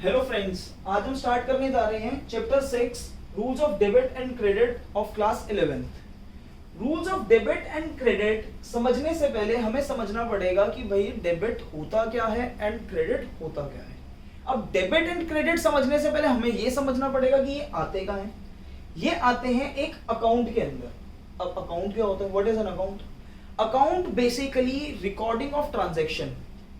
Hello friends, आज हम start करने जा रहे हैं chapter 6 rules of debit and credit of class 11th। Rules of debit and credit समझने से पहले हमें समझना पड़ेगा कि भाई डेबिट होता क्या है एंड क्रेडिट होता क्या है। अब डेबिट एंड क्रेडिट समझने से पहले हमें यह समझना पड़ेगा कि ये आते कहाँ हैं। ये आते हैं एक अकाउंट के अंदर। अब अकाउंट क्या होता है? What is an account? Account basically recording of transaction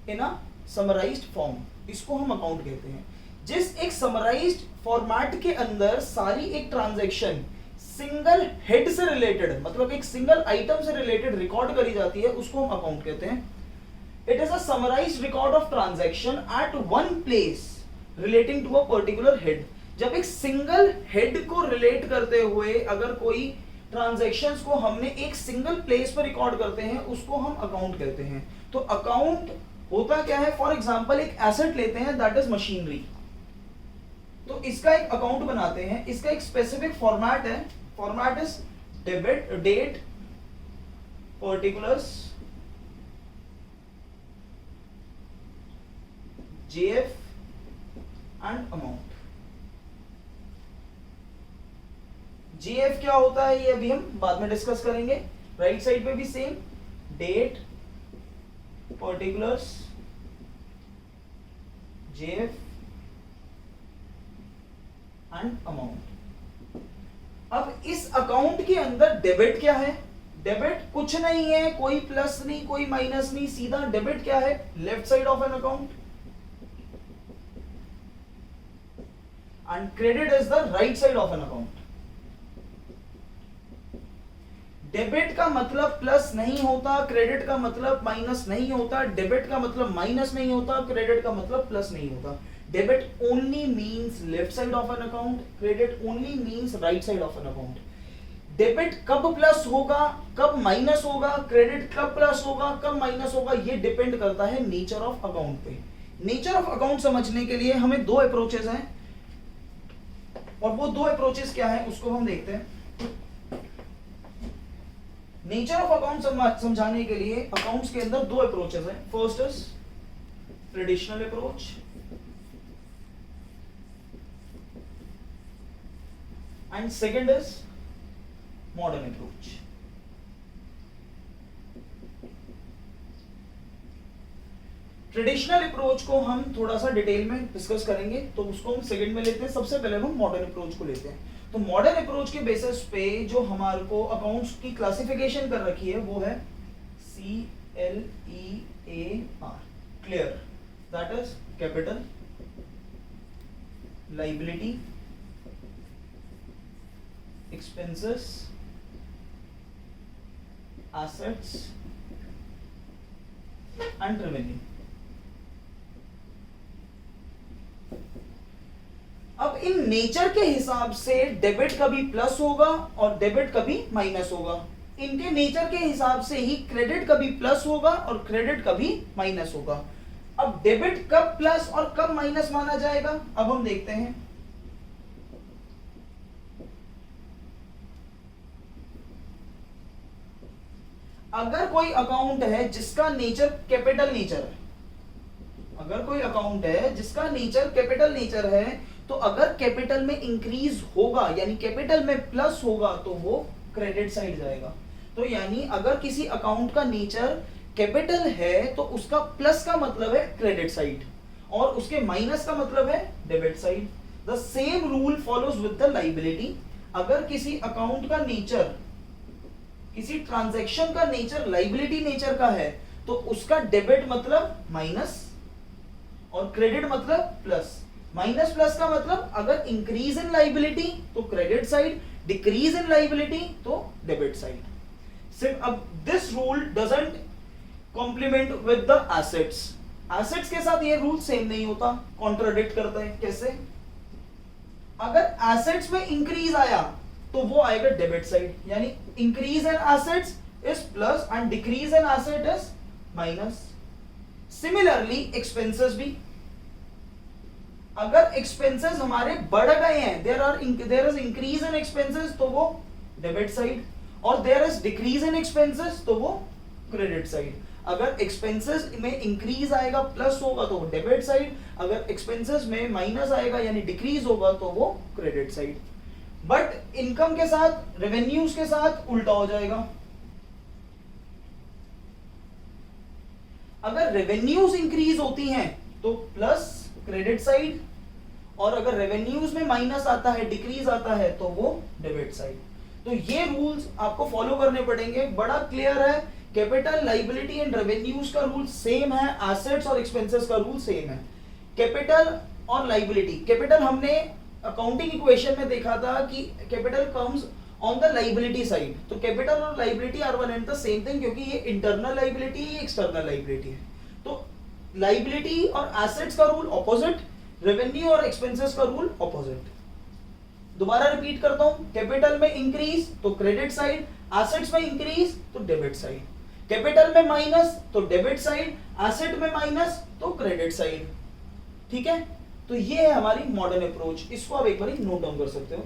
in a summarised form, इसको हम अकाउंट कहते हैं। जिस एक समराइज्ड फॉर्मेट के अंदर सारी एक ट्रांजैक्शन सिंगल हेड से रिलेटेड, मतलब एक सिंगल आइटम से रिलेटेड रिकॉर्ड करी जाती है, उसको हम अकाउंट कहते हैं। It is a summarised record of transaction at one place relating to a particular head. जब एक सिंगल हेड को रिलेट करते हुए अगर कोई ट्रांजैक्शंस को हमने एक सिंगल प्लेस पर रिकॉर्ड करते हैं, उसको हम अकाउंट कहते हैं। तो अकाउंट होता क्या है? फॉर एग्जांपल एक एसेट लेते हैं, दैट इज मशीनरी, तो इसका एक अकाउंट बनाते हैं। इसका एक स्पेसिफिक फॉर्मेट है, format is debit date particulars JF and amount. GF क्या होता है ये अभी हम बाद में डिस्कस करेंगे। राइट साइड पे भी same, date particulars JF and amount. अब इस अकाउंट के अंदर डेबिट क्या है? डेबिट कुछ नहीं है, कोई प्लस नहीं, कोई माइनस नहीं, सीधा डेबिट क्या है? Left side of an account, and credit is the right side of an account. Debit का मतलब प्लस नहीं होता, क्रेडिट का मतलब माइनस नहीं होता, डेबिट का मतलब माइनस नहीं होता, क्रेडिट का मतलब प्लस नहीं होता। Debit only means left side of an account, credit only means right side of an account. Debit कब प्लस होगा, कब माइनस होगा, क्रेडिट कब प्लस होगा, कब माइनस होगा, ये डिपेंड करता है नेचर ऑफ अकाउंट पे। नेचर ऑफ अकाउंट समझने के लिए हमें दो अप्रोचेस हैं, और वो दो अप्रोचेस क्या है उसको हम देखते हैं। नेचर ऑफ अकाउंट समझाने के लिए अकाउंट्स के अंदर दो अप्रोचेस हैं। First is traditional approach and second is modern approach. Traditional approach को हम थोड़ा सा डिटेल में डिस्कस करेंगे, तो उसको हम सेकंड में लेते हैं। सबसे पहले हम मॉडर्न अप्रोच को लेते हैं। तो मॉडर्न अप्रोच के बेसिस पे जो हमारे को अकाउंट्स की क्लासिफिकेशन कर रखी है वो है CLEAR, clear, that is capital, liability, expenses, assets and revenue. अब इन नेचर के हिसाब से डेबिट कभी प्लस होगा और डेबिट कभी माइनस होगा। इनके नेचर के हिसाब से ही क्रेडिट कभी प्लस होगा और क्रेडिट कभी माइनस होगा। अब डेबिट कब प्लस और कब माइनस माना जाएगा, अब हम देखते हैं। अगर कोई अकाउंट है जिसका नेचर कैपिटल नेचर है, अगर कोई अकाउंट है जिसका नेचर कैपिटल नेचर है, तो अगर कैपिटल में इंक्रीज होगा यानी कैपिटल में प्लस होगा तो वो क्रेडिट साइड जाएगा। तो यानी अगर किसी अकाउंट का नेचर कैपिटल है तो उसका प्लस का मतलब है क्रेडिट साइड और उसके माइनस का मतलब है debit side. The same rule follows with the liability. अगर किसी अकाउंट का नेचर, किसी ट्रांजैक्शन का नेचर लाइबिलिटी नेचर का है, तो उसका डेबिट मतलब माइनस और क्रेडिट मतलब प्लस। माइनस प्लस का मतलब अगर इंक्रीज इन लाइबिलिटी तो credit side, decrease in liability तो डेबिट साइड। सिर्फ अब this rule doesn't complement with the assets. Assets के साथ ये रूल सेम नहीं होता, कॉन्ट्राडिक्ट करता है। कैसे? अगर एसेट्स में इंक्रीज आया तो वो आएगा डेबिट साइड, यानी increase in assets is plus and decrease in asset is minus. Similarly expenses भी, अगर एक्सपेंसेस हमारे बढ़ गए हैं, there is increase in expenses तो वो डेबिट साइड, और there is decrease in expenses तो वो क्रेडिट साइड। अगर एक्सपेंसेस में इंक्रीज आएगा प्लस होगा तो वो डेबिट साइड, अगर एक्सपेंसेस में माइनस आएगा यानी डिक्रीज होगा तो वो क्रेडिट साइड। बट इनकम के साथ, रेवेन्यूज के साथ उल्टा हो जाएगा। अगर रेवेन्यूज इंक्रीज होती हैं तो प्लस क्रेडिट साइड, और अगर रेवेन्यूज में माइनस आता है, डिक्रीज आता है तो वो डेबिट साइड। तो ये रूल्स आपको फॉलो करने पड़ेंगे, बड़ा क्लियर है। कैपिटल, लाइबिलिटी एंड रेवेन्यूज का रूल सेम है, एसेट्स और एक्सपेंसेस का रूल सेम है। कैपिटल और लाइबिलिटी, कैपिटल हमने अकाउंटिंग इक्वेशन में देखा था कि capital comes on the liability side, तो कैपिटल और liability are one and the same thing, क्योंकि ये इंटरनल लाइबिलिटी, ये एक्सटर्नल लाइबिलिटी है। तो लाइबिलिटी और एसेट्स का रूल ऑपोजिट, रेवेन्यू और एक्सपेंसेस का रूल ऑपोजिट। दोबारा रिपीट करता हूं, कैपिटल में इंक्रीज तो क्रेडिट साइड, एसेट्स में इंक्रीज तो डेबिट साइड, कैपिटल में माइनस तो डेबिट साइड, एसेट में माइनस तो क्रेडिट साइड। ठीक है, तो ये है हमारी मॉडर्न अप्रोच, इसको आप एक बार नोट डाउन कर सकते हो।